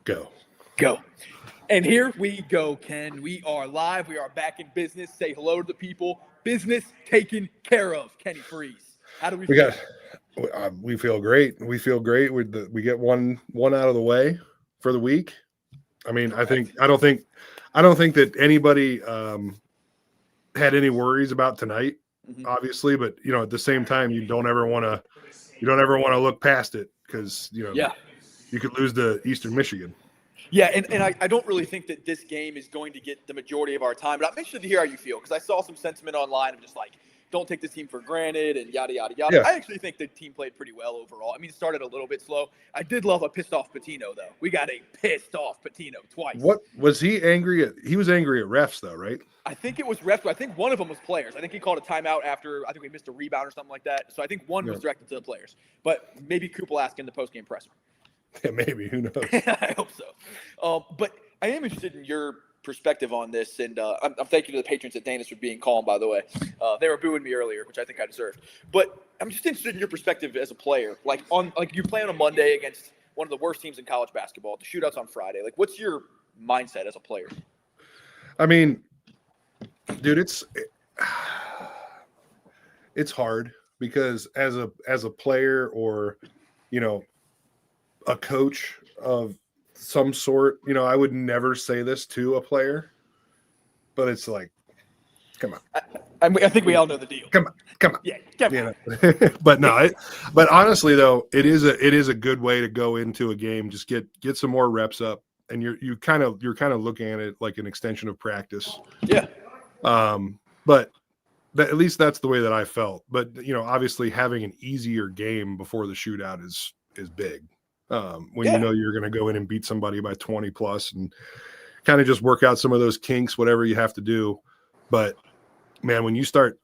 Go. Go. And here we go, Ken. We are live. We are back in business. Say hello to the people. Business taken care of. Kenny Freeze. How do we feel? We feel great. We feel great. We get one out of the way for the week. I mean, Correct. I don't think that anybody had any worries about tonight, obviously, but at the same time, you don't ever want to look past it because you could lose to Eastern Michigan. Yeah, and I don't really think that this game is going to get the majority of our time, but I'm interested to hear how you feel because I saw some sentiment online of just like, don't take this team for granted and yada, yada, yada. Yeah. I actually think the team played pretty well overall. I mean, it started a little bit slow. I did love a pissed-off Patino, though. We got a pissed-off Patino twice. What was he angry at? He was angry at refs, though, right? I think it was refs, but I think one of them was players. I think he called a timeout after I think we missed a rebound or something like that. So I think one was directed to the players. But maybe Coop will ask in the post-game presser. Yeah, maybe. Who knows? I hope so. But I am interested in your perspective on this, and I'm thanking to the patrons at Danis for being calm, by the way. They were booing me earlier, which I think I deserved. But I'm just interested in your perspective as a player. Like you play on a Monday against one of the worst teams in college basketball. The Shootout's on Friday. Like, what's your mindset as a player? I mean, dude, it's hard because as a player or a coach of some sort, I would never say this to a player, but it's like, come on. I think we all know the deal. Come on. Yeah, come on. But no, but honestly though, it is a good way to go into a game. Just get some more reps up, and you're kind of looking at it like an extension of practice. Yeah. But at least that's the way that I felt. But obviously having an easier game before the shootout is big. When you're going to go in and beat somebody by 20 plus and kind of just work out some of those kinks, whatever you have to do. But man, when you start,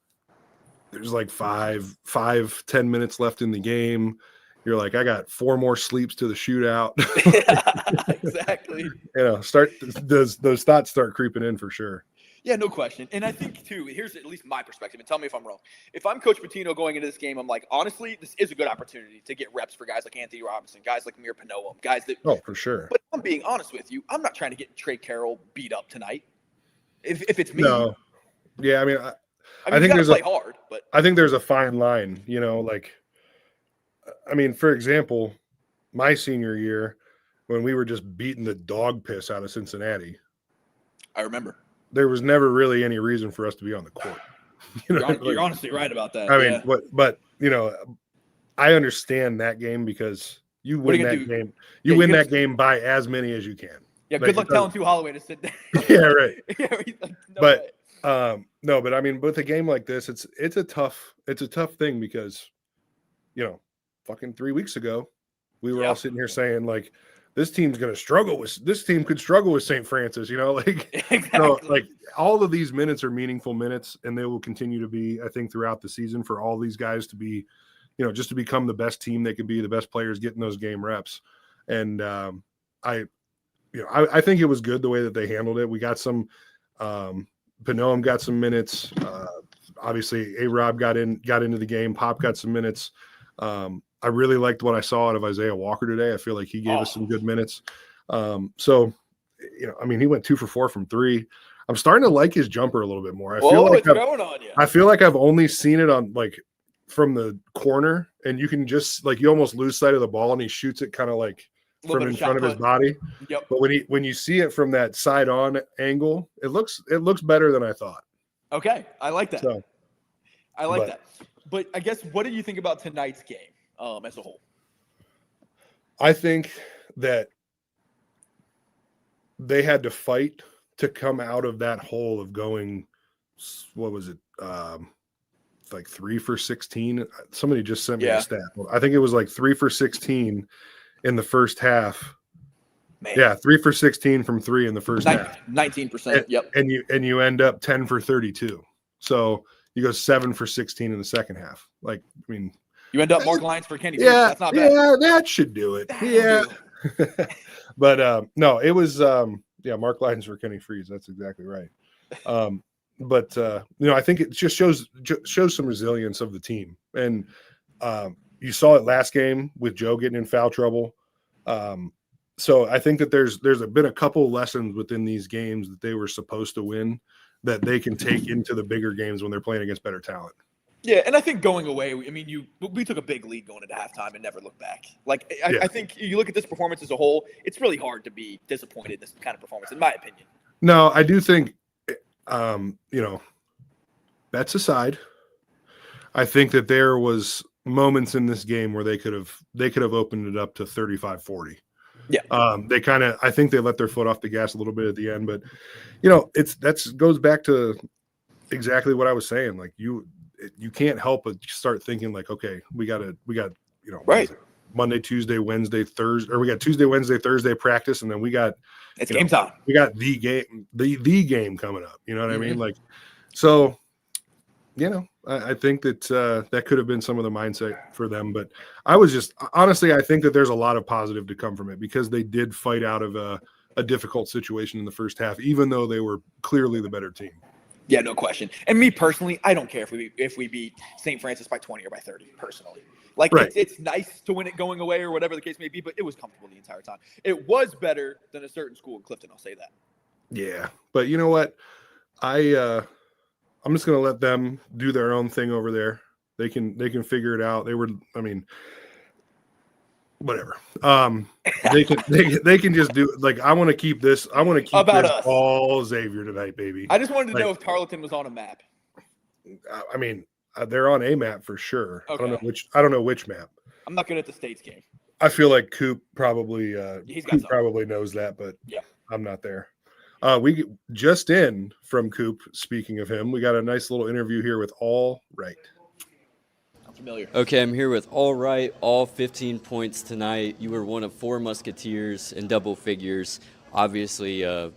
there's like 10 minutes left in the game. You're like, I got 4 more sleeps to the shootout. Yeah, exactly. Those thoughts start creeping in for sure. Yeah, no question. And I think, too, here's at least my perspective, and tell me if I'm wrong. If I'm Coach Patino going into this game, I'm like, honestly, this is a good opportunity to get reps for guys like Anthony Robinson, guys like Mir Panoam, guys that – oh, for sure. But if I'm being honest with you, I'm not trying to get Trey Carroll beat up tonight. If it's me. No. Yeah, I mean, I think there's play hard, but I think there's a fine line, like – I mean, for example, my senior year when we were just beating the dog piss out of Cincinnati. I remember. There was never really any reason for us to be on the court. You're honestly right about that. I mean, but I understand that game because you win that game. You win that game by as many as you can. Yeah, good luck telling Holloway to sit down. Yeah, right. But I mean, with a game like this, it's a tough thing because, fucking 3 weeks ago, we were all sitting here saying like, this team could struggle with St. Francis, exactly. So, like all of these minutes are meaningful minutes, and they will continue to be, I think, throughout the season for all these guys to be, just to become the best team they could be, the best players getting those game reps. And I think it was good the way that they handled it. We got some, Panoam got some minutes. Obviously, A-Rob got into the game. Pop got some minutes. I really liked what I saw out of Isaiah Walker today. I feel like he gave us some good minutes. So, I mean, he went 2 for 4 from 3. I'm starting to like his jumper a little bit more. I feel like I've only seen it on like from the corner, and you can just like you almost lose sight of the ball, and he shoots it kind of like from in front of his body. Yep. But when you see it from that side on angle, it looks better than I thought. Okay, I like that. So, that. But I guess what do you think about tonight's game? As a whole, I think that they had to fight to come out of that hole of going, what was it? Like 3 for 16. Somebody just sent me a stat. I think it was like 3 for 16 in the first half. Man. Yeah, 3 for 16 from 3 in the first half. 19%. Yep. And you end up 10 for 32. So you go 7 for 16 in the second half. Like, I mean, you end up Mark Lyons for Kenny. Yeah, that's not bad. Yeah, that should do it. But no, it was Mark Lyons for Kenny Freeze. That's exactly right. But I think it just shows some resilience of the team. And you saw it last game with Joe getting in foul trouble. so I think that there's been a couple lessons within these games that they were supposed to win that they can take into the bigger games when they're playing against better talent. Yeah, and I think going away, I mean, we took a big lead going into halftime and never looked back. Like, I think you look at this performance as a whole, it's really hard to be disappointed in this kind of performance, in my opinion. No, I do think, bets aside, I think that there was moments in this game where they could have opened it up to 35-40. Yeah. I think they let their foot off the gas a little bit at the end, but goes back to exactly what I was saying. Like you can't help but start thinking like, okay, we got right. Monday, Tuesday, Wednesday, Thursday, or we got Tuesday, Wednesday, Thursday practice, and then we got game time. We got the game coming up. You know what I mean? Like, so I think that that could have been some of the mindset for them. But honestly, I think that there's a lot of positive to come from it because they did fight out of a difficult situation in the first half, even though they were clearly the better team. Yeah, no question. And me personally, I don't care if we beat St. Francis by 20 or by 30, personally. Like, right. It's nice to win it going away or whatever the case may be, but it was comfortable the entire time. It was better than a certain school in Clifton, I'll say that. Yeah, but you know what? I'm just going to let them do their own thing over there. They can figure it out. Whatever. They can just do like I want to keep this. I want to keep this all Xavier tonight, baby. I just wanted to know if Tarleton was on a map. I mean, they're on a map for sure. Okay. I don't know which map. I'm not good at the states game. I feel like Coop probably probably knows that, but yeah, I'm not there. We just in from Coop. Speaking of him, we got a nice little interview here with All Right. I'm familiar. Okay, I'm here with All Right, all 15 points tonight. You were one of 4 Musketeers in double figures. Obviously, the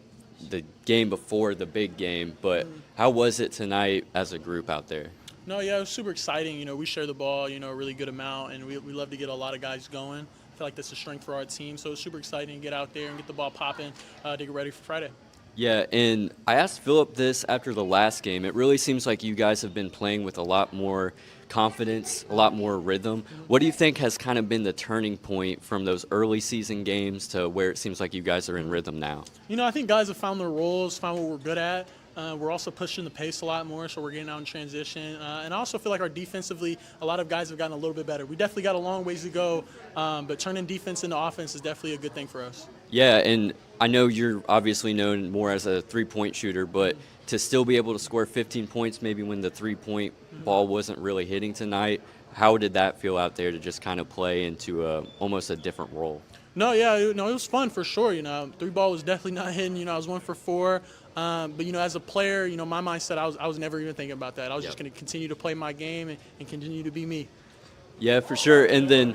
game before the big game, but how was it tonight as a group out there? No, yeah, it was super exciting. We share the ball, a really good amount, and we love to get a lot of guys going. I feel like that's a strength for our team, so it's super exciting to get out there and get the ball popping to get ready for Friday. Yeah, and I asked Philip this after the last game. It really seems like you guys have been playing with a lot more confidence, a lot more rhythm. What do you think has kind of been the turning point from those early season games to where it seems like you guys are in rhythm now? I think guys have found their roles, found what we're good at. We're also pushing the pace a lot more, so we're getting out in transition. And I also feel like our defensively, a lot of guys have gotten a little bit better. We definitely got a long ways to go, but turning defense into offense is definitely a good thing for us. Yeah, and I know you're obviously known more as a three-point shooter, but to still be able to score 15 points maybe when the three-point ball wasn't really hitting tonight, how did that feel out there to just kind of play into almost a different role? No, yeah, it was fun for sure. Three ball was definitely not hitting. I was 1 for 4. But as a player, my mindset, I was never even thinking about that. I was just going to continue to play my game and continue to be me. Yeah, for sure. And then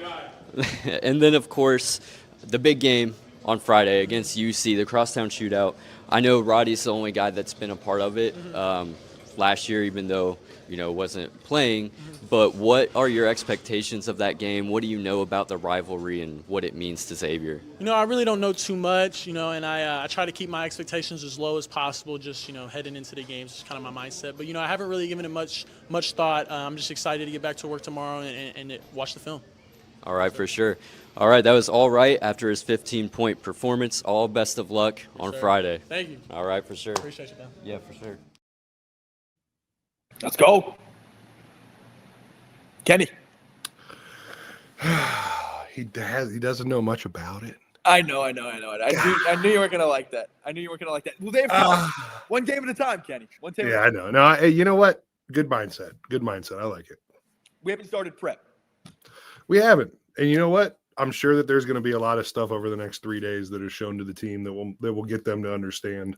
of course, the big game on Friday against UC, the Crosstown Shootout. I know Roddy's the only guy that's been a part of it last year, even though wasn't playing. But what are your expectations of that game? What do you know about the rivalry and what it means to Xavier? I really don't know too much, and I try to keep my expectations as low as possible, just, heading into the games. It's kind of my mindset. But, I haven't really given it much thought. I'm just excited to get back to work tomorrow and watch the film. All right, for sure. All right, that was All Right after his 15-point performance. All best of luck on Friday. Thank you. All right, for sure. Appreciate you, man. Yeah, for sure. Let's go. Kenny. He doesn't know much about it. I know it. I knew you weren't gonna like that. Well, they have one game at a time, Kenny. I know. No, you know what? Good mindset. I like it. We haven't started prep. We haven't, and you know what? I'm sure that there's going to be a lot of stuff over the next 3 days that is shown to the team that will get them to understand.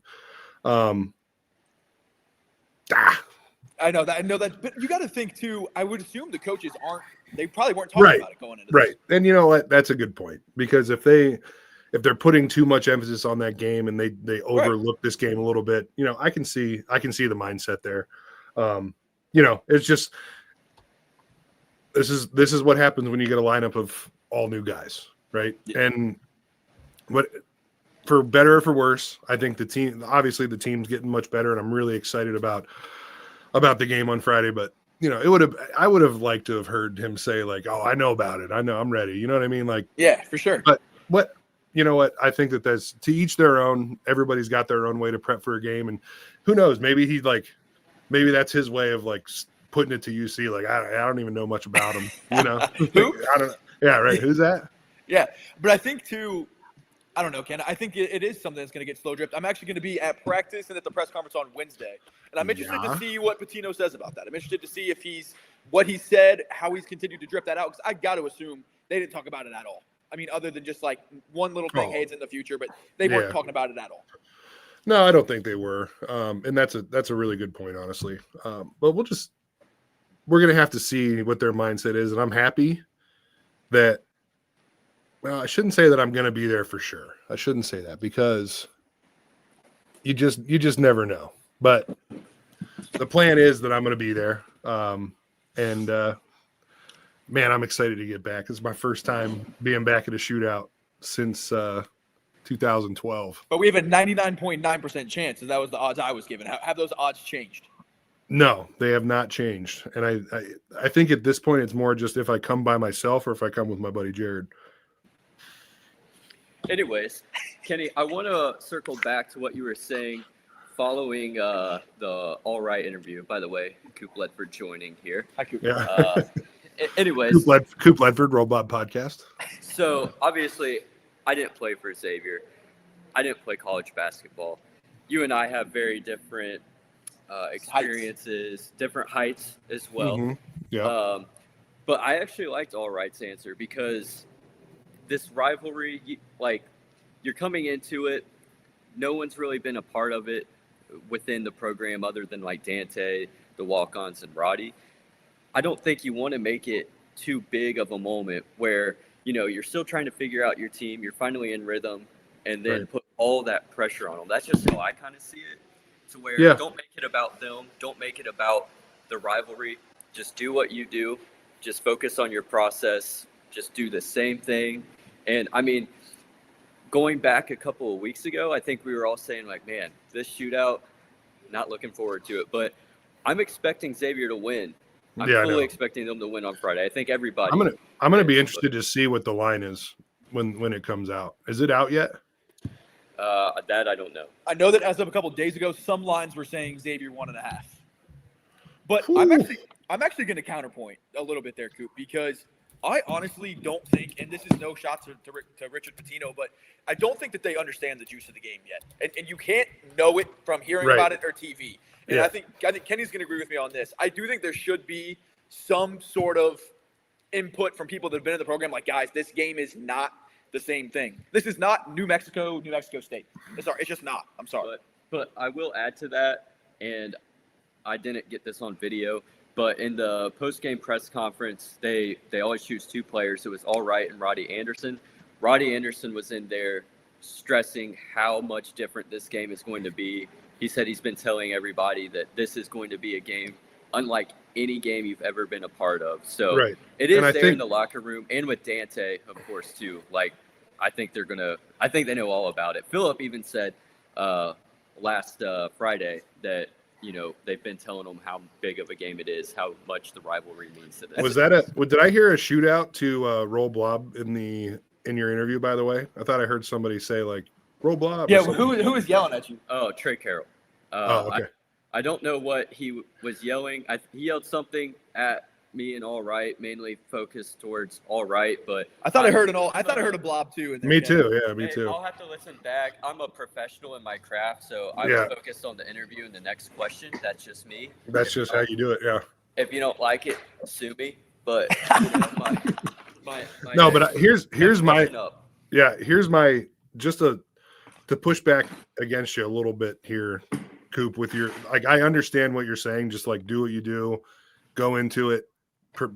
I know that, but you got to think too. I would assume the coaches probably weren't talking about it going into this. And you know what? That's a good point, because if they're putting too much emphasis on that game and they overlook this game a little bit, I can see the mindset there. It's just this is what happens when you get a lineup of all new guys, right? Yeah. And for better or for worse, I think the team's getting much better, and I'm really excited about the game on Friday. But I would have liked to have heard him say like, "Oh, I know about it. I know I'm ready." You know what I mean? Like, yeah, for sure. But you know what? I think that's to each their own. Everybody's got their own way to prep for a game, and who knows? Maybe maybe that's his way of like putting it to UC. Like I don't even know much about him. You know? Who? I don't know. Yeah, right. Who's that? Yeah, but I think too. I don't know, Ken. I think it is something that's going to get slow dripped. I'm actually going to be at practice and at the press conference on Wednesday, and I'm interested to see what Patino says about that. I'm interested to see if what he said, how he's continued to drip that out. Because I got to assume they didn't talk about it at all. I mean, other than just like one little thing, hey, it's in the future, but they weren't talking about it at all. No, I don't think they were, and that's a really good point, honestly. But we're going to have to see what their mindset is, and I'm happy that. Well, I shouldn't say that I'm going to be there for sure. I shouldn't say that because you just never know. But the plan is that I'm going to be there. And man, I'm excited to get back. It's my first time being back at a shootout since 2012. But we have a 99.9% chance, and that was the odds I was given. Have those odds changed? No, they have not changed. And I think at this point it's more just if I come by myself or if I come with my buddy Jared. Anyways, Kenny, I want to circle back to what you were saying following the All Right interview. By the way, Coop Ledford joining here. Hi, Coop. Yeah. Anyways. Coop Ledford, Robot Podcast. So, obviously, I didn't play for Xavier. I didn't play college basketball. You and I have very different experiences, different heights as well. Mm-hmm. Yeah. But I actually liked All Right's answer because this rivalry, you're coming into it. No one's really been a part of it within the program other than like Dante, the walk-ons, and Roddy. I don't think you want to make it too big of a moment where, you're still trying to figure out your team. You're finally in rhythm and then put all that pressure on them. That's just how I kind of see it. To where don't make it about them. Don't make it about the rivalry. Just do what you do. Just focus on your process. Just do the same thing. And, I mean, going back a couple of weeks ago, I think we were all saying, like, man, this shootout, not looking forward to it. But I'm expecting Xavier to win. I'm fully expecting them to win on Friday. I think everybody. I'm gonna be interested to see what the line is when it comes out. Is it out yet? That I don't know. I know that as of a couple of days ago, some lines were saying Xavier 1.5. But I'm actually going to counterpoint a little bit there, Coop, because I honestly don't think, and this is no shot to Richard Pitino, but I don't think that they understand the juice of the game yet. And you can't know it from hearing about it or TV. And I think Kenny's going to agree with me on this. I do think there should be some sort of input from people that have been in the program, like, guys, this game is not the same thing. This is not New Mexico State. It's just not. I'm sorry. But I will add to that, and I didn't get this on video, but in the post-game press conference, they always choose two players. It was All Right and Roddy Anderson. Roddy Anderson was in there stressing how much different this game is going to be. He said he's been telling everybody that this is going to be a game unlike any game you've ever been a part of. So it is there in the locker room, and with Dante, of course, too. Like, I think they know all about it. Philip even said last Friday that, they've been telling them how big of a game it is, how much the rivalry means to them. Did I hear a shootout to Roll Blob in your interview, by the way? I thought I heard somebody say, like, Roll Blob. Yeah, who was yelling at you? Oh, Trey Carroll. Okay. I don't know what he was yelling. He yelled something at me and All Right, mainly focused towards All Right, but I thought I heard a blob too. In there, me too. Yeah, me too. I'll have to listen back. I'm a professional in my craft, so I'm focused on the interview and the next question. That's just me. That's just how you do it. Yeah. If you don't like it, sue me. But no, but here's my just to push back against you a little bit here, Coop, with your, like, I understand what you're saying. Just like do what you do, go into it,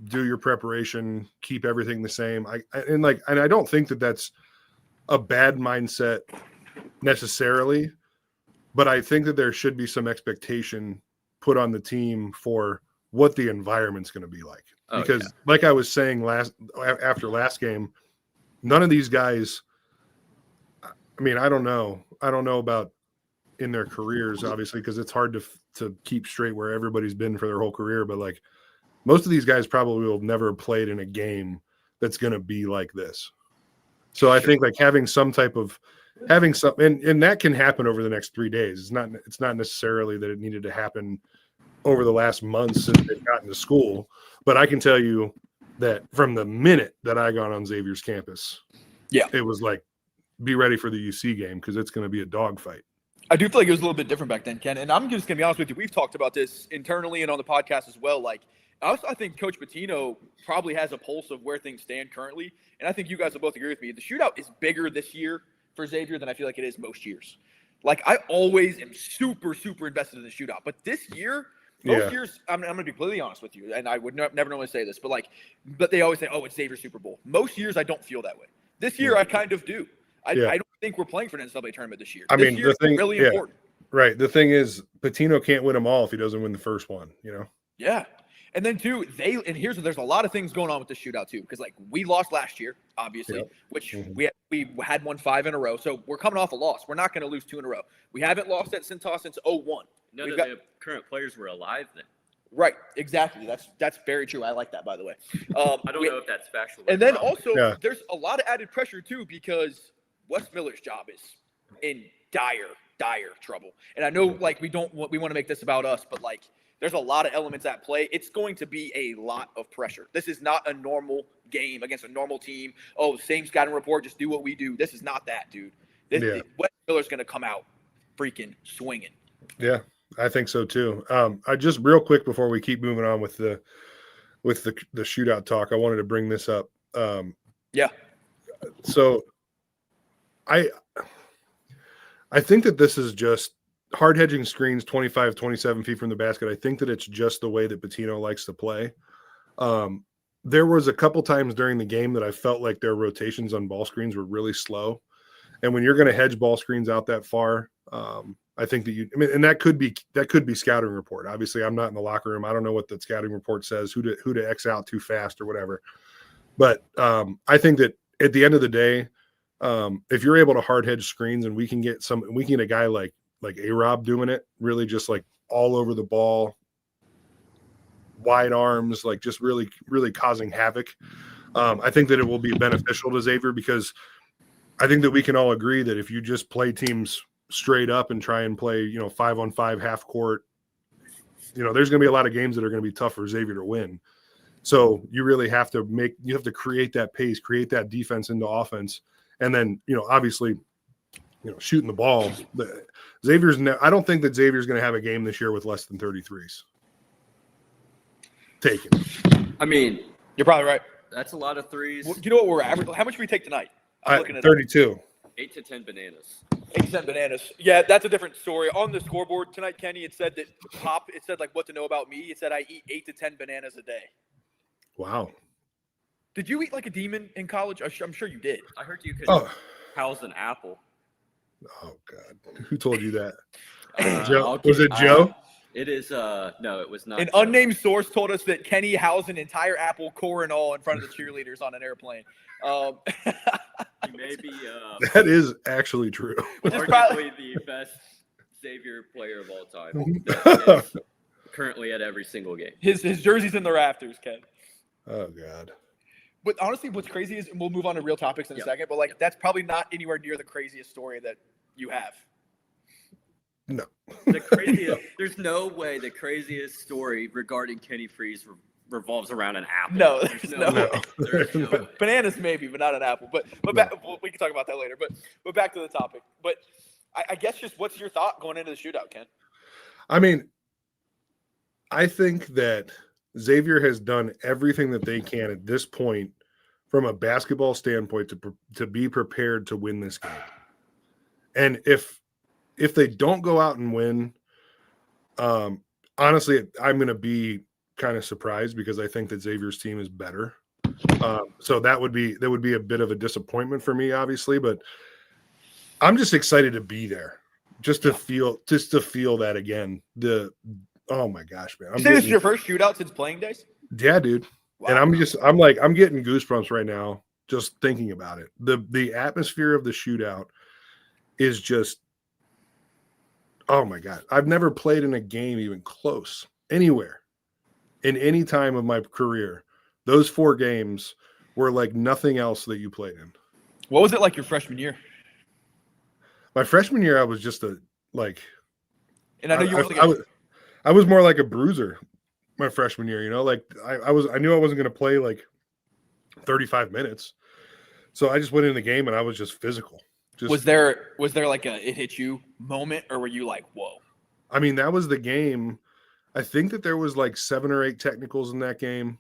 do your preparation, keep everything the same. And I don't think that that's a bad mindset necessarily, but I think that there should be some expectation put on the team for what the environment's going to be like. Because like I was saying after last game, none of these guys, I mean, I don't know about in their careers, obviously, because it's hard to keep straight where everybody's been for their whole career. But like most of these guys probably will never have played in a game that's going to be like this. So I think like having some, and that can happen over the next 3 days. It's not necessarily that it needed to happen over the last month since they've gotten to school. But I can tell you that from the minute that I got on Xavier's campus, it was like, be ready for the UC game because it's going to be a dogfight. I do feel like it was a little bit different back then, Ken. And I'm just going to be honest with you. We've talked about this internally and on the podcast as well. Like, I think Coach Pitino probably has a pulse of where things stand currently. And I think you guys will both agree with me. The shootout is bigger this year for Xavier than I feel like it is most years. Like, I always am super, super invested in the shootout. But this year, most years, I'm going to be completely honest with you. And I would never normally say this. But they always say, oh, it's Xavier's Super Bowl. Most years, I don't feel that way. This year, I kind of do. I don't think we're playing for an NCAA tournament this year. This year is really important. Right. The thing is, Pitino can't win them all if he doesn't win the first one, Yeah. And then, too, there's a lot of things going on with the shootout, too, because, like, we lost last year, obviously, which we had won 5 in a row. So we're coming off a loss. We're not going to lose 2 in a row. We haven't lost at Cintas since 2001. None of the current players were alive then. Right, exactly. That's very true. I like that, by the way. I don't know if that's factual. And then also, there's a lot of added pressure, too, because Wes Miller's job is in dire trouble. And I know, like, we want to make this about us, but, like, there's a lot of elements at play. It's going to be a lot of pressure. This is not a normal game against a normal team. Oh, same scouting report, just do what we do. This is not that, dude. Wes Miller's going to come out freaking swinging. Yeah, I think so too. I just real quick before we keep moving on with the shootout talk, I wanted to bring this up. So I think that this is just hard hedging screens 25, 27 feet from the basket. I think that it's just the way that Pitino likes to play. There was a couple times during the game that I felt like their rotations on ball screens were really slow. And when you're going to hedge ball screens out that far, I think that and that could be scouting report. Obviously, I'm not in the locker room. I don't know what the scouting report says, who to X out too fast or whatever. But I think that at the end of the day, if you're able to hard hedge screens and we can get a guy like A-Rob doing it, really just like all over the ball, wide arms, like just really, really causing havoc. I think that it will be beneficial to Xavier because I think that we can all agree that if you just play teams straight up and try and play, 5-on-5 half court, there's going to be a lot of games that are going to be tough for Xavier to win. So you really have to create that pace, create that defense into offense. And then, obviously, shooting the ball. I don't think that Xavier's going to have a game this year with less than 33s taken. I mean, you're probably right. That's a lot of threes. Well, you know what we're averaging? How much do we take tonight? I'm looking at 32. 8 to 10 bananas. 8 to 10 bananas. Yeah, that's a different story. On the scoreboard tonight, Kenny, it said like what to know about me. It said I eat 8 to 10 bananas a day. Wow. Did you eat like a demon in college? I'm sure you did. I heard you could house an apple. Oh, God. Who told you that? Joe? Was it Joe? It is no, it was not. An unnamed source told us that Kenny housed an entire apple, core and all, in front of the cheerleaders on an airplane. He may be that is actually true. Which is probably the best Xavier player of all time. That is currently at every single game. His jersey's in the rafters, Ken. Oh, God. But honestly, what's crazy is, and we'll move on to real topics in a second, but like that's probably not anywhere near the craziest story that you have. No. There's no way the craziest story regarding Kenny Freeze revolves around an apple. No, there's no way. Bananas maybe, but not an apple. But we can talk about that later. But back to the topic. But I guess just what's your thought going into the shootout, Ken? I mean, I think that Xavier has done everything that they can at this point from a basketball standpoint to be prepared to win this game. And if they don't go out and win, honestly, I'm going to be kind of surprised because I think that Xavier's team is better. So that would be a bit of a disappointment for me, obviously, but I'm just excited to be there, just to feel that again. Oh my gosh, man! This is your first shootout since playing days? Yeah, dude. Wow. And I'm getting goosebumps right now just thinking about it. The atmosphere of the shootout is just, oh my God. I've never played in a game even close anywhere in any time of my career. Those 4 games were like nothing else that you played in. What was it like your freshman year? My freshman year, I was just a like. And I know you were I was more like a bruiser my freshman year. You know, like I knew I wasn't going to play like 35 minutes, so I just went in the game and I was just physical. Was there like a it hit you moment, or were you like, whoa? I mean, that was the game. I think that there was like 7 or 8 technicals in that game.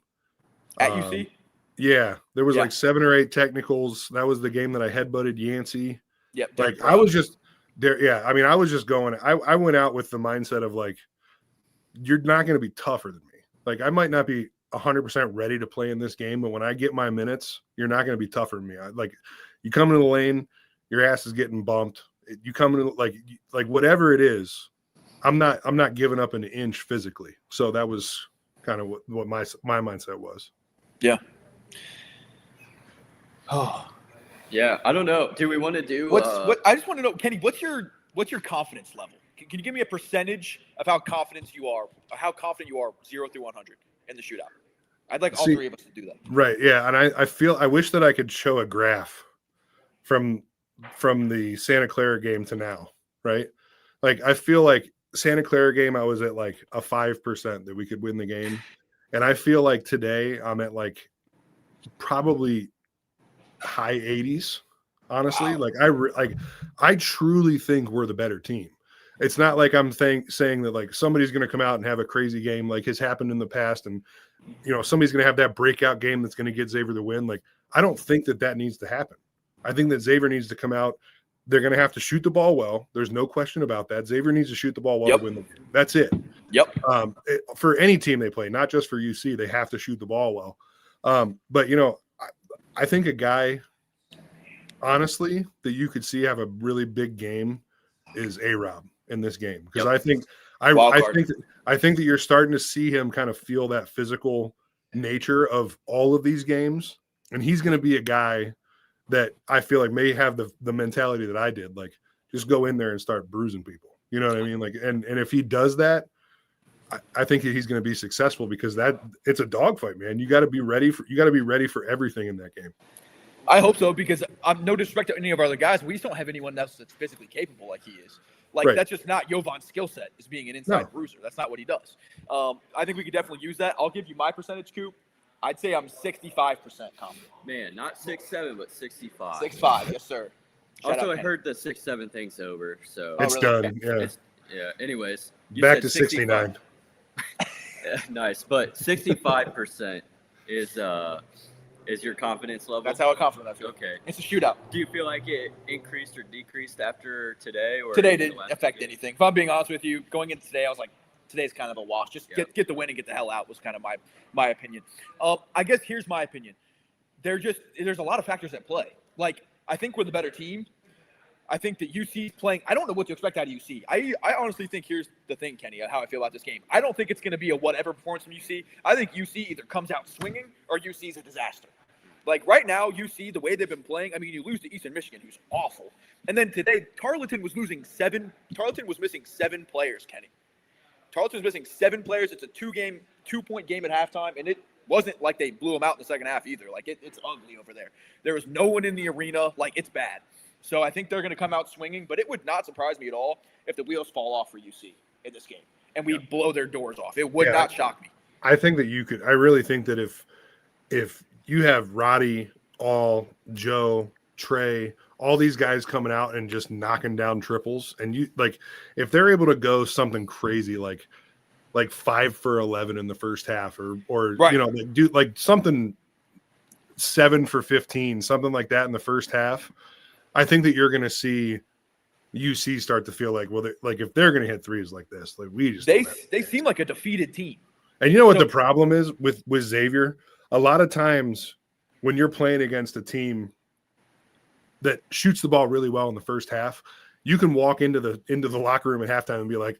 At UC? Yeah, there was like 7 or 8 technicals. That was the game that I headbutted Yancey. Yep. Like I was just there. Yeah, I mean, I was just going. I went out with the mindset of like, you're not going to be tougher than me. Like I might not be 100% ready to play in this game, but when I get my minutes, you're not going to be tougher than me. Like you come into the lane, your ass is getting bumped. You come into like whatever it is. I'm not giving up an inch physically. So that was kind of what my mindset was. Yeah. Oh. Yeah, I don't know. Do we want to do I just want to know, Kenny, what's your confidence level? Can you give me a percentage of how confident you are 0 through 100 in the shootout? I'd like all three of us to do that. Right. Yeah. And I wish that I could show a graph from the Santa Clara game to now. Right. Like, I feel like Santa Clara game, I was at like a 5% that we could win the game. And I feel like today I'm at like probably high 80s, honestly. Wow. Like I truly think we're the better team. It's not like I'm saying that like somebody's going to come out and have a crazy game like has happened in the past, and somebody's going to have that breakout game that's going to get Xavier the win. Like I don't think that needs to happen. I think that Xavier needs to come out. They're going to have to shoot the ball well. There's no question about that. Xavier needs to shoot the ball well to win the game. That's it. Yep. For any team they play, not just for UC, they have to shoot the ball well. But I think a guy, honestly, that you could see have a really big game is A-Rob in this game, because I think that you're starting to see him kind of feel that physical nature of all of these games, and he's going to be a guy that I feel like may have the mentality that I did, like just go in there and start bruising people. You know what I mean? Like, and if he does that, I think he's going to be successful, because it's a dogfight, man. You got to be ready for everything in that game. I hope so, because I'm no disrespect to any of our other guys. We just don't have anyone else that's physically capable like he is. Like, That's just not Jovan's skill set, is being an inside bruiser. That's not what he does. I think we could definitely use that. I'll give you my percentage, Coop. I'd say I'm 65% confident. Man, not 6'7", but 65. 6'5", yes, sir. I heard the 6'7" thing's over, so it's done. Yeah. Yeah. Anyways, back to 69. Nice, but 65% is your confidence level? That's how confident I feel. Okay. It's a shootout. Do you feel like it increased or decreased after today? Or today didn't affect anything. If I'm being honest with you, going into today, I was like, today's kind of a wash. Just get the win and get the hell out was kind of my opinion. I guess here's my opinion. There's a lot of factors at play. Like, I think we're the better team. I think that UC's playing. I don't know what to expect out of UC. I honestly think, here's the thing, Kenny, how I feel about this game. I don't think it's going to be a whatever performance from UC. I think UC either comes out swinging or UC's a disaster. Like right now, UC, the way they've been playing, I mean, you lose to Eastern Michigan, who's awful. And then today, Tarleton was missing 7 players, Kenny. Tarleton was missing 7 players. It's a 2-point game at halftime, and it wasn't like they blew them out in the second half either. Like, it's ugly over there. There was no one in the arena. Like, it's bad. So I think they're going to come out swinging, but it would not surprise me at all if the wheels fall off for UC in this game and we blow their doors off. It would not shock me. I think that you could. I really think that if you have Roddy, Joe, Trey, all these guys coming out and just knocking down triples, and you like, if they're able to go something crazy like 5 for 11 in the first half, or do like something 7 for 15, something like that in the first half, I think that you're going to see UC start to feel like, well, like if they're going to hit threes like this, like we just they seem like a defeated team. And you know what the problem is with Xavier? A lot of times when you're playing against a team that shoots the ball really well in the first half, you can walk into the locker room at halftime and be like,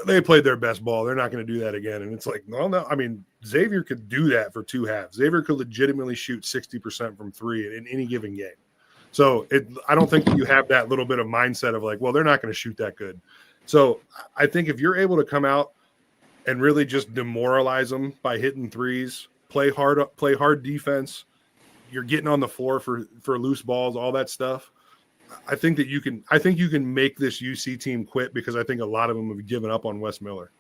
they played their best ball. They're not going to do that again. And it's like, no. I mean, Xavier could do that for 2 halves. Xavier could legitimately shoot 60% from 3 in any given game. So I don't think that you have that little bit of mindset of like, well, they're not going to shoot that good. So I think if you're able to come out and really just demoralize them by hitting threes, play hard defense, you're getting on the floor for loose balls, all that stuff. I think you can make this UC team quit because I think a lot of them have given up on Wes Miller.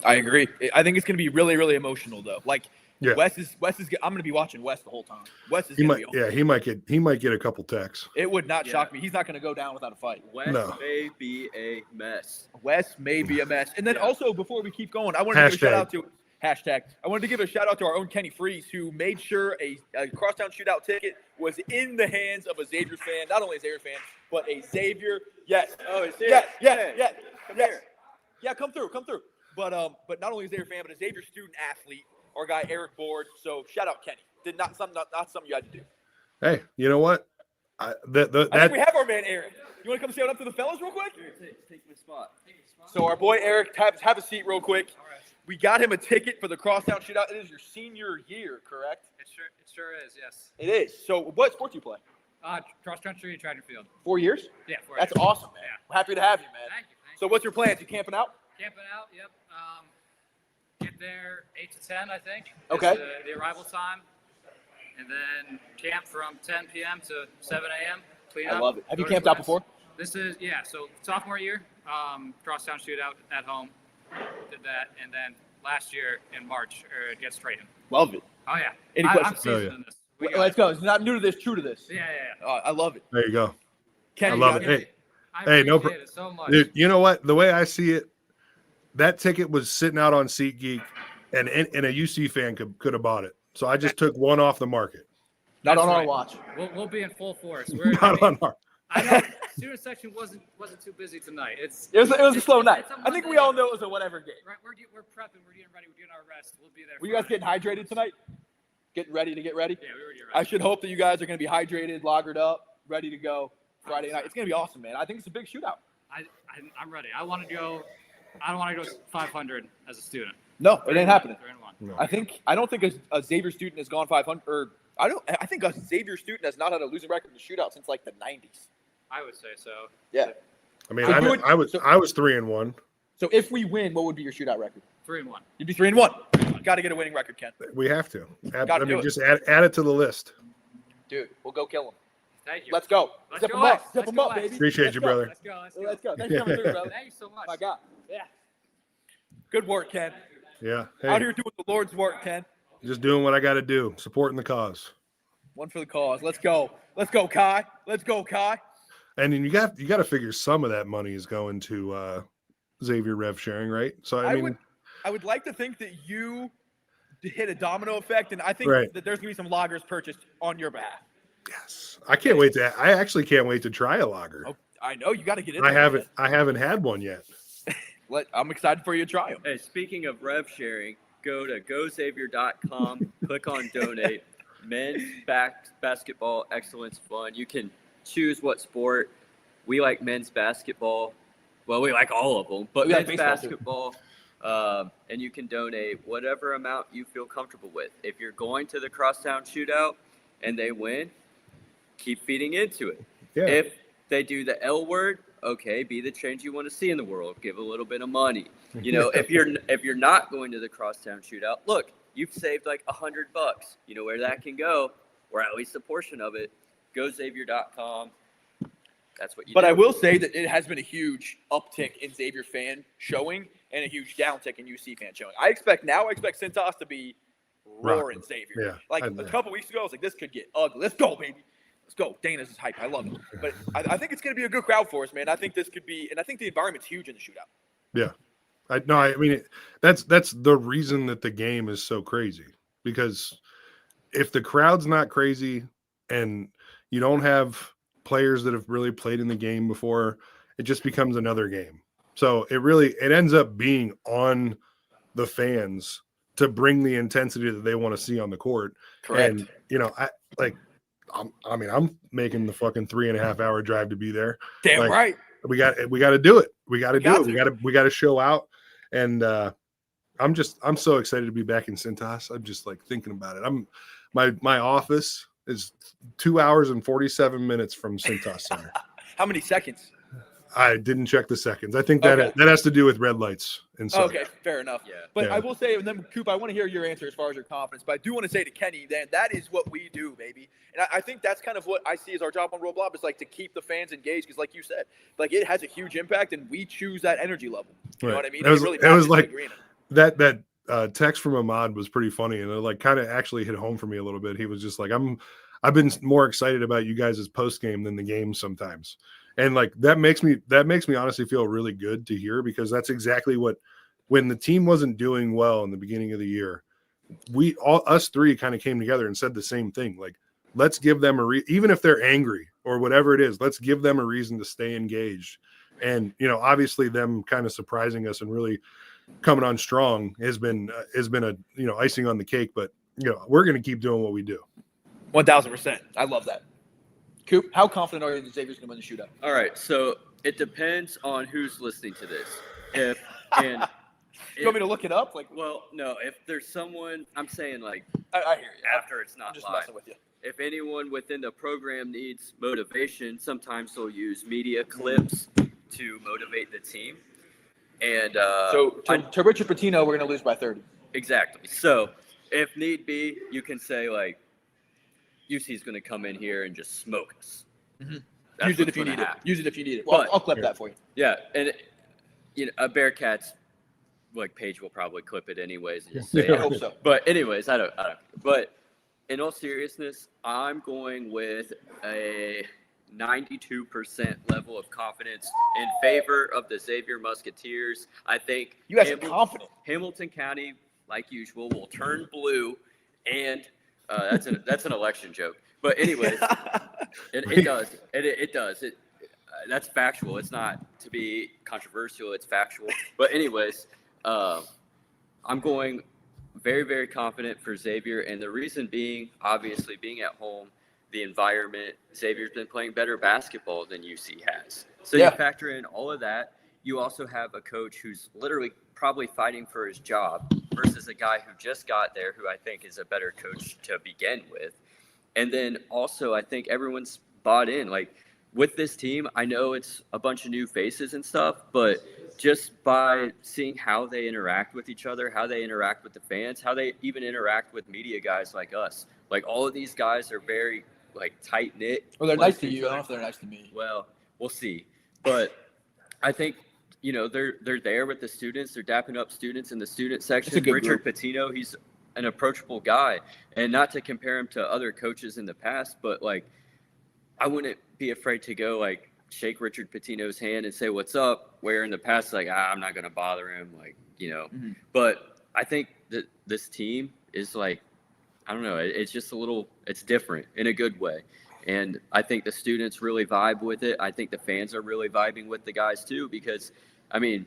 I agree. I think it's going to be really, really emotional though. Like Yeah. Wes is. I'm going to be watching Wes the whole time. Wes is going to be on. Yeah, he might get a couple texts. It would not shock me. He's not going to go down without a fight. Wes No. may be a mess. Wes may be a mess. And then also, before we keep going, I wanted to give a shout out to hashtag. I wanted to give a shout out to our own Kenny Freeze, who made sure a Crosstown Shootout ticket was in the hands of a Xavier fan, not only a Xavier fan, but a Xavier. Yes. Oh, it's here. Yeah. Come Yes. here. Yeah, come through. But not only a Xavier fan, but a Xavier student athlete, our guy Eric Board. So shout out Kenny. Did not something you had to do. Hey, you know what? I think we have our man Eric. You want to come say up to the fellas real quick? Take my spot. So our boy Eric, have a seat real quick. We got him a ticket for the Crosstown Shootout. It is your senior year, correct? It sure is, yes. It is. So what sport do you play? Cross country and track and field. 4 years? Yeah, 4 That's years. awesome, man. Yeah. We're happy to have you, man. Thank you. So what's your plans? You camping out? Camping out, yep. Get there 8 to 10, I think. is Okay. The arrival time. And then camp from 10 p.m. to 7 a.m. Clean I up. love it. Have you go to camped out class. before? This is, so sophomore year, Crosstown Shootout at home. Did that. And then last year in March, against Triton. Love it. Oh, yeah. Any I'm questions? seasoned Oh, yeah. in this. We got Let's it. go. It's not new to this, true to this. Yeah. I love it. There you go. Kenny, I love you it. got Hey, I Hey, no appreciate it so much. dude, you know what? The way I see it, that ticket was sitting out on SeatGeek, and a UC fan could have bought it. So I just took one off the market. Not That's on our right. watch. We'll be in full force. Not on our. I know student section wasn't too busy tonight. It was a slow night. it's a I think we Monday. all know it was a whatever game. Right, we're prepping. We're getting ready. We're doing our rest. We'll be there. Were you guys Friday. getting hydrated tonight? Getting ready to get ready? Yeah, we were getting I ready. should hope that you guys are going to be hydrated, lagered up, ready to go Friday night. It's going to be awesome, man. I think it's a big shootout. I'm ready. I want to go. I don't want to go 500 as a student. No, it ain't happening. 3-1. No. I don't think a Xavier student has gone 500. Or I think a Xavier student has not had a losing record in the shootout since like the 90s. I would say so. Yeah. I mean, So you I would- was 3-1. So if we win, what would be your shootout record? 3-1. You'd be 3-1. Got to get a winning record, Ken. We have to. I Gotta do mean, it. just add it to the list. Dude, we'll go kill him. Thank you. Let's go. Let's Zip go him up. West. Zip Let's him go up, West. baby. Appreciate Let's you, go. brother. Let's go. Let's go. Let's go. Thanks for coming through, brother. Thank you so much. My God. Yeah. Good work, Ken. Yeah. Out Hey, here doing the Lord's work, Ken. just doing what I got to do, supporting the cause. One for the cause. Let's go. Let's go, Kai. Let's go, Kai. And then you got to figure some of that money is going to Xavier Rev sharing, right? So I mean, I would like to think that you hit a domino effect, and I think Right. that there's gonna be some loggers purchased on your behalf. yes, I can't wait to. I actually can't wait to try a lager. Oh, I know you got to get in. I there, haven't had one yet. man. I'm excited for you to try them. Hey, speaking of rev sharing, go to goxavier.com, click on donate. Men's basketball excellence fund. You can choose what sport. We like men's basketball. Well, we like all of them, but We like men's baseball, too. basketball. And you can donate whatever amount you feel comfortable with. If you're going to the Crosstown Shootout and they win, keep feeding into it. Yeah. If they do the L word, okay, be the change you want to see in the world. Give a little bit of money. You know, if you're not going to the Crosstown Shootout, look, you've saved like $100. You know where that can go, or at least a portion of it. GoXavier.com. That's what you. But do. I will say that it has been a huge uptick in Xavier fan showing and a huge downtick in UC fan showing. I expect Cintas to be roaring Xavier. Yeah, Like I a know. couple weeks ago, I was like, this could get ugly. Let's go, baby. Let's go. Dana's is hype. I love it. But I think it's going to be a good crowd for us, man. I think this could be, and I think the environment's huge in the shootout. Yeah. I mean, that's the reason that the game is so crazy, because if the crowd's not crazy and you don't have players that have really played in the game before, it just becomes another game. So it ends up being on the fans to bring the intensity that they want to see on the court. Correct. And, you know, I'm making the fucking 3.5 hour drive to be there. Damn like, right. We got to do it. We got to do it. to. We got to show out. And I'm so excited to be back in Cintas. I'm just like thinking about it. My office is 2 hours and 47 minutes from Cintas Center. How many seconds? I didn't check the seconds. I think that Okay. that has to do with red lights and stuff. Okay, fair enough. Yeah. But Yeah. I will say, and then Coop, I want to hear your answer as far as your confidence. But I do want to say to Kenny, that is what we do, baby. And I think that's kind of what I see as our job on Roll Blob is like to keep the fans engaged because, like you said, like it has a huge impact, and we choose that energy level. You know what I mean? It was, really it was matters like in the arena. that text from Ahmad was pretty funny, and it like kind of actually hit home for me a little bit. He was just like, I've been more excited about you guys' post game than the game sometimes. And like that makes me honestly feel really good to hear, because that's exactly what, when the team wasn't doing well in the beginning of the year, us three kind of came together and said the same thing. Like, let's give them even if they're angry or whatever it is, let's give them a reason to stay engaged. And, obviously them kind of surprising us and really coming on strong has been a, icing on the cake, but we're going to keep doing what we do. 1,000%. I love that. Coop, how confident are you that Xavier's going to win the shootout? All right, so it depends on who's listening to this. You want me to look it up? Like, well, no. If there's someone, I'm saying like I hear you. after it's I'm not just live. messing with you. If anyone within the program needs motivation, sometimes they'll use media clips to motivate the team. And So to Richard Pitino, we're going to lose by 30. exactly. So if need be, you can say like, UC is going to come in here and just smoke us. Mm-hmm. That's Use it what's if you gonna need it. happen. Use it if you need it. Well, But- I'll clip that for you. Yeah, and a Bearcats like page will probably clip it anyways and just say I it. hope so. But anyways, I don't. But in all seriousness, I'm going with a 92% level of confidence in favor of the Xavier Musketeers. I think You guys are confident. Hamilton County, like usual, will turn blue, and that's an election joke. But anyways, it does. It does. That's factual. It's not to be controversial. It's factual. But anyways, I'm going very, very confident for Xavier, and the reason being, obviously, being at home, the environment. Xavier's been playing better basketball than UC has. So Yeah. you factor in all of that. You also have a coach who's literally probably fighting for his job versus a guy who just got there, who I think is a better coach to begin with. And then also, I think everyone's bought in. Like, with this team, I know it's a bunch of new faces and stuff, but just by seeing how they interact with each other, how they interact with the fans, how they even interact with media guys like us. Like, all of these guys are very, like, tight-knit. Well, they're nice to you. I don't know if they're nice to me. Well, we'll see. But I think, they're there with the students. They're dapping up students in the student section. good Richard Pitino, he's an approachable guy. And not to compare him to other coaches in the past, but, like, I wouldn't be afraid to go, like, shake Richard Pitino's hand and say, what's up? Where in the past, like, I'm not going to bother him. Like, Mm-hmm. But I think that this team is, like, I don't know. It's just it's different in a good way. And I think the students really vibe with it. I think the fans are really vibing with the guys too, because, I mean,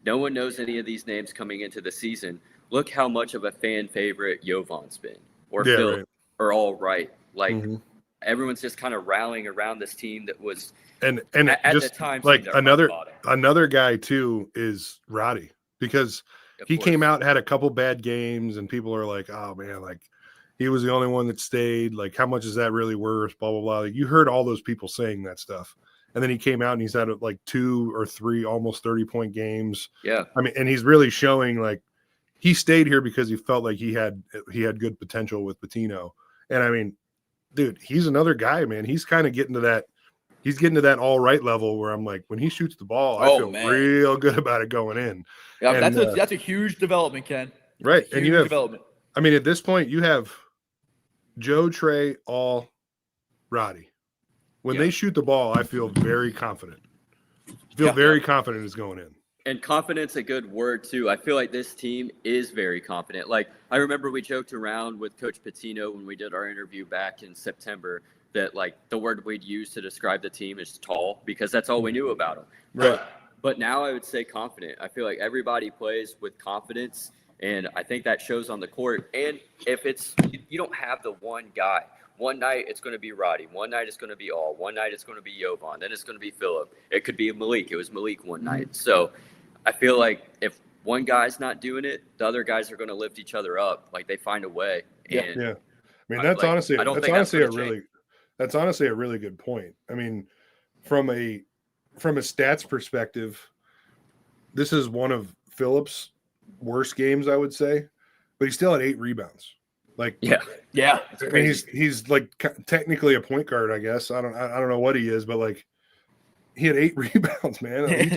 no one knows any of these names coming into the season. Look how much of a fan favorite Jovan's been, or Phil, right. or All Right. Like, Mhm. everyone's just kind of rallying around this team that was And at just the time like seemed our rock bottom. another guy too is Roddy, because Of he course. came out, had a couple bad games, and people are like, oh man, like he was the only one that stayed. Like, how much is that really worth? Blah, blah, blah. Like, you heard all those people saying that stuff. And then he came out and he's had like 2 or 3 almost 30-point games. Yeah. I mean, and he's really showing like he stayed here because he felt like he had good potential with Pitino. And I mean, dude, he's another guy, man. He's kind of getting to that all right level where I'm like, when he shoots the ball, I feel real good about it going in. Yeah, And, that's a huge development, Ken. Right. Huge And you have, development. I mean, at this point, you have Joe, Trey, All, Roddy. When they shoot the ball, I feel very confident. Very confident it's going in. And confidence, a good word too. I feel like this team is very confident. Like, I remember we joked around with Coach Pitino when we did our interview back in September that, like, the word we'd use to describe the team is tall, because that's all we knew about them. Right. But now I would say confident. I feel like everybody plays with confidence, and I think that shows on the court. And if you don't have the one guy. One night it's going to be Roddy. One night it's going to be All. One night it's going to be Jovan. Then it's going to be Phillip. It could be Malik. It was Malik one night. So I feel like if one guy's not doing it, the other guys are going to lift each other up. Like, they find a way. And Yeah. I mean, that's honestly a really good point. I mean, from a from a stats perspective, this is one of Phillips' worst games, I would say, but he still had 8 rebounds. Like, yeah, it's I mean, crazy. he's like technically a point guard, I guess. I don't know what he is, but like, he had 8 rebounds, man.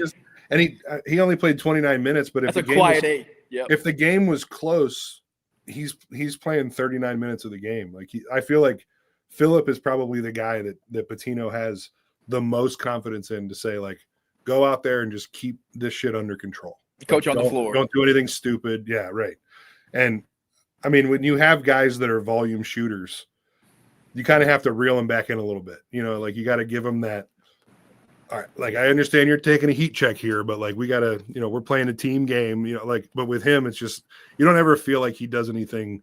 He only played 29 minutes, but if That's the a game quiet was, 8. Yep. if the game was close, he's playing 39 minutes of the game. Like, I feel like Phillip is probably the guy that Patino has the most confidence in to say, like, go out there and just keep this shit under control. Coach like, on the floor. Don't do anything stupid. Yeah, right. And I mean, when you have guys that are volume shooters, you kind of have to reel them back in a little bit. You know, like, you got to give them that. All right, like, I understand you're taking a heat check here, but like, we got to, you know, we're playing a team game, you know, like, but with him, it's just, you don't ever feel like he does anything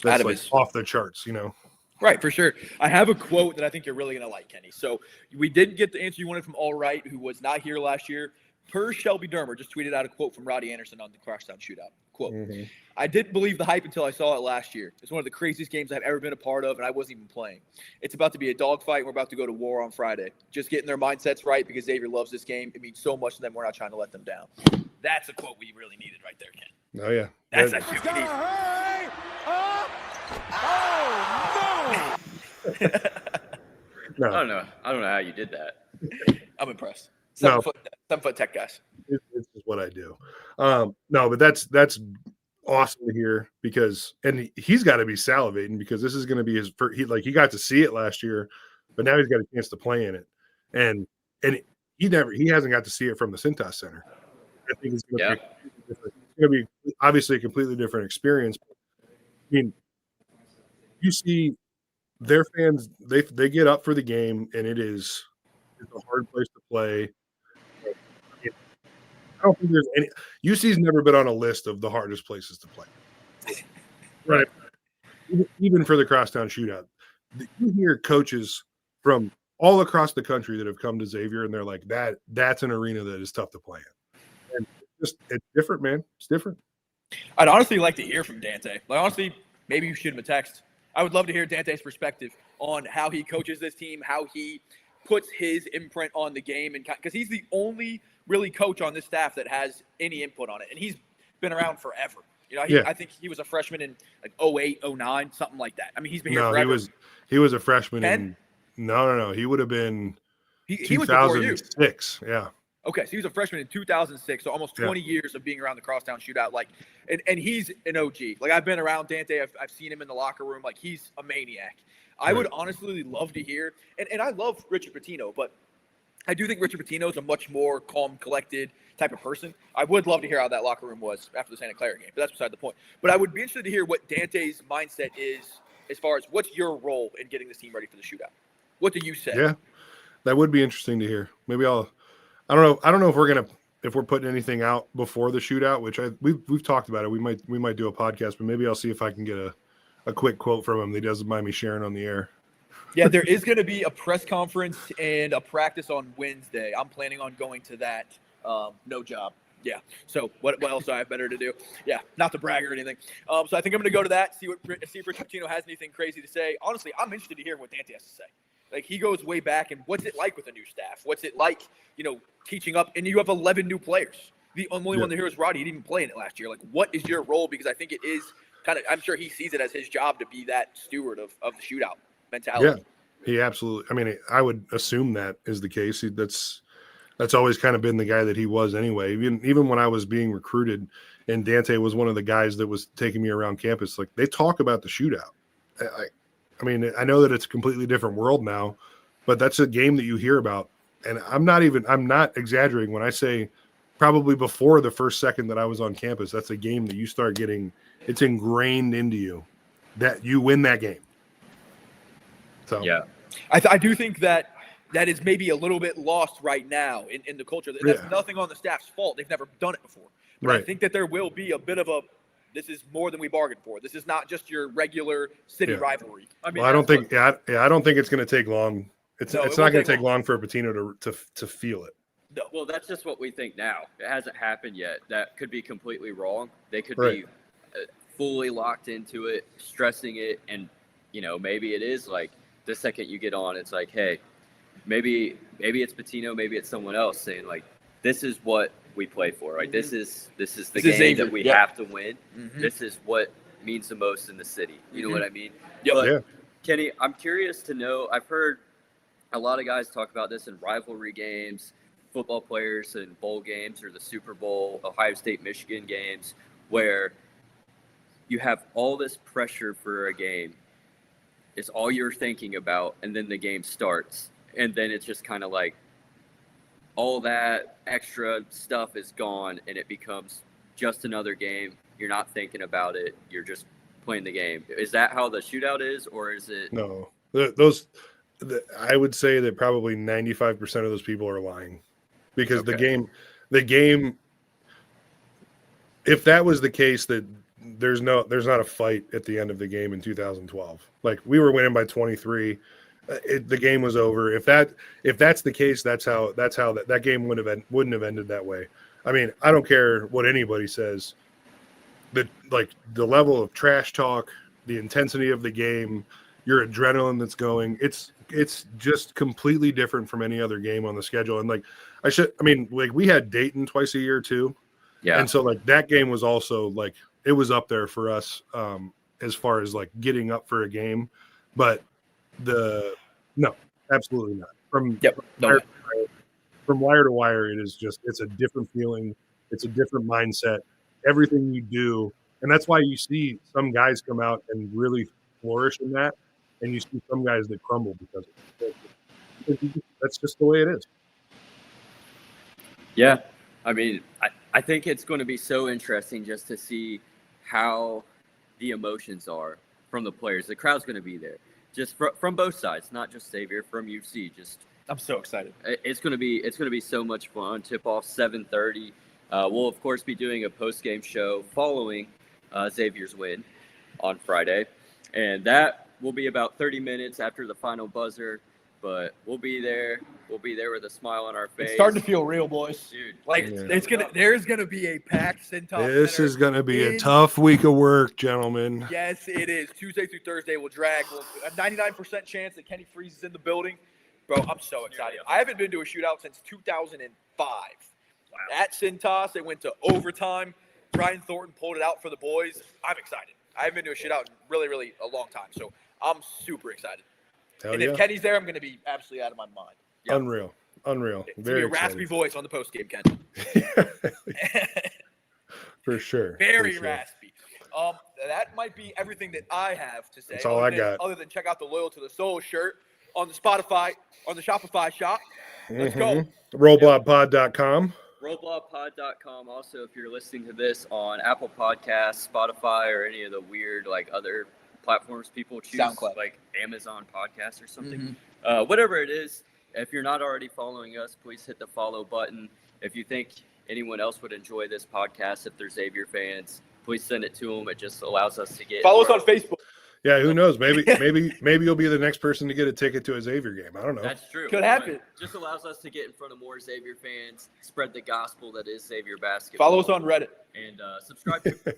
that's like off the charts, you know? Right, for sure. I have a quote that I think you're really going to like, Kenny. So we didn't get the answer you wanted from All Right, who was not here last year. Per Shelby Dermer just tweeted out a quote from Roddy Anderson on the Crosstown Shootout. Quote, I didn't believe the hype until I saw it last year. It's one of the craziest games I've ever been a part of, and I wasn't even playing. It's about to be a dogfight, and we're about to go to war on Friday. Just getting their mindsets right because Xavier loves this game. It means so much to them. We're not trying to let them down. That's a quote we really needed right there, Ken. Oh, yeah. That's a shit we need. No. I don't know how you did that. I'm impressed. No. 7-foot tech guys. This is what I do. No, but that's awesome to hear because, and he's got to be salivating because this is going to be his first, he got to see it last year, but now he's got a chance to play in it. And he hasn't got to see it from the Cintas Center. I think it's going to be obviously a completely different experience. I mean, you see their fans, they get up for the game, and it's a hard place to play. I don't think there's any. UC's never been on a list of the hardest places to play. Right. Even for the Crosstown Shootout. You hear coaches from all across the country that have come to Xavier, and they're like, that's an arena that is tough to play in. And it's different, man. It's different. I'd honestly like to hear from Dante. Like, honestly, maybe you shoot him a text. I would love to hear Dante's perspective on how he coaches this team, how he puts his imprint on the game, and because he's the only really coach on this staff that has any input on it, and he's been around forever. You know, I think he was a freshman in like 08, 09, something like that. I mean, he's been here forever. He was a freshman in no. He would have been 2006. Yeah. Okay, so he was a freshman in 2006, so almost 20 years of being around the Crosstown Shootout. Like, and he's an OG. Like, I've been around Dante. I've seen him in the locker room. Like, he's a maniac. I would honestly love to hear, and I love Richard Pitino, but I do think Richard Pitino is a much more calm, collected type of person. I would love to hear how that locker room was after the Santa Clara game, but that's beside the point. But I would be interested to hear what Dante's mindset is as far as what's your role in getting this team ready for the shootout. What do you say? Yeah, that would be interesting to hear. Maybe I don't know if we're putting anything out before the shootout, which we've talked about it. We might do a podcast, but maybe I'll see if I can get a quick quote from him that he doesn't mind me sharing on the air. Yeah, there is going to be a press conference and a practice on Wednesday. I'm planning on going to that. No job. Yeah. So what else do I have better to do? Yeah, not to brag or anything. So I think I'm going to go to that, see if Richard Pitino has anything crazy to say. Honestly, I'm interested to hear what Dante has to say. Like, he goes way back, and what's it like with a new staff? What's it like, teaching up? And you have 11 new players. The only one that here is Roddy. He didn't even play in it last year. Like, what is your role? Because I think it is kind of – I'm sure he sees it as his job to be that steward of the shootout mentality. Yeah, he absolutely – I mean, I would assume that is the case. That's always kind of been the guy that he was anyway. Even when I was being recruited and Dante was one of the guys that was taking me around campus, like, they talk about the shootout. I mean, I know that it's a completely different world now, but that's a game that you hear about. And I'm not exaggerating when I say probably before the first second that I was on campus, that's a game that you start getting, it's ingrained into you that you win that game. So, yeah, I do think that is maybe a little bit lost right now in the culture. That's nothing on the staff's fault. They've never done it before. But I think that there will be a bit of this is more than we bargained for. This is not just your regular city rivalry. I mean, I don't think it's going to take long. It's not going to take long for Pitino to feel it. No. Well, that's just what we think now. It hasn't happened yet. That could be completely wrong. They could be fully locked into it, stressing it, and maybe it is like the second you get on, it's like, hey, maybe it's Patino, maybe it's someone else saying like, this is what we play for, right? This is the game Xavier. that we Yep. have to win. Mhm. This is what means the most in the city. You know what I mean? Yep. But Yeah. Kenny, I'm curious to know. I've heard a lot of guys talk about this in rivalry games, football players in bowl games or the Super Bowl, Ohio State, Michigan games, where you have all this pressure for a game. It's all you're thinking about, and then the game starts. And then it's just kind of like all that extra stuff is gone, and it becomes just another game. You're not thinking about it. You're just playing the game. Is that how the shootout is, or is it? No, I would say that probably 95% of those people are lying, because the game, if that was the case, that there's not a fight at the end of the game in 2012. Like, we were winning by 23. The game was over. If that's the case, that's how that game wouldn't have ended that way. I mean, I don't care what anybody says. The level of trash talk, the intensity of the game, your adrenaline that's going, it's just completely different from any other game on the schedule. And we had Dayton twice a year too. Yeah. And so like that game was also like, it was up there for us as far as like getting up for a game. But no, absolutely not. From wire to wire, it's a different feeling. It's a different mindset. Everything you do. And that's why you see some guys come out and really flourish in that. And you see some guys that crumble because of it. That's just the way it is. Yeah. I mean, I think it's going to be so interesting just to see how the emotions are from the players. The crowd's going to be there, just from both sides, not just Xavier, from UC. I'm so excited. It's going to be so much fun. Tip off 7:30. We'll of course be doing a post game show following Xavier's win on Friday, and that will be about 30 minutes after the final buzzer. But we'll be there. We'll be there with a smile on our face. It's starting to feel real, boys. Dude. Like, there's gonna be a packed Cintas. This is going to be a tough week of work, gentlemen. Yes, it is. Tuesday through Thursday will drag. A 99% chance that Kenny Freeze is in the building. Bro, I'm so excited. I haven't been to a shootout since 2005. Wow. At Cintas, it went to overtime. Brian Thornton pulled it out for the boys. I'm excited. I haven't been to a shootout in really, really a long time. So I'm super excited. If Kenny's there, I'm going to be absolutely out of my mind. Yep. Unreal. It's Very going to be a raspy voice on the post game, Ken. For sure. Very raspy. That might be everything that I have to say. That's all I got. Other than check out the Loyal to the Soul shirt on the Spotify, on the Shopify shop. Let's go. Rollblogpod.com. Rollblogpod.com. Also, if you're listening to this on Apple Podcasts, Spotify, or any of the weird other platforms people choose, SoundCloud, like Amazon Podcasts or something, whatever it is. If you're not already following us, please hit the follow button. If you think anyone else would enjoy this podcast, if they're Xavier fans, please send it to them. It just allows us to get follow us on Facebook. Yeah, who knows? Maybe you'll be the next person to get a ticket to a Xavier game. I don't know. That's true. Could happen. Right. Just allows us to get in front of more Xavier fans, spread the gospel that is Xavier basketball. Follow us on Reddit. And subscribe to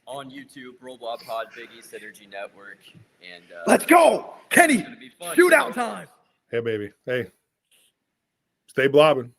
on YouTube, Rollblog Pod, Big East Energy Network. And let's go, Kenny. Shootout Shootout time. Hey, baby. Hey, stay blobbing.